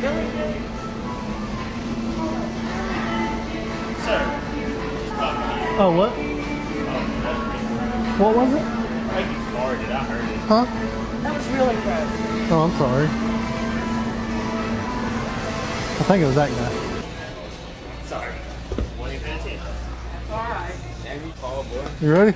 Sir. Oh, what? What was it? I think you farted. I heard it. Huh? That was really gross. Oh, I'm sorry. I think it was that guy. Sorry. What are you paying attention? All right. Damn you, tall boy. You ready?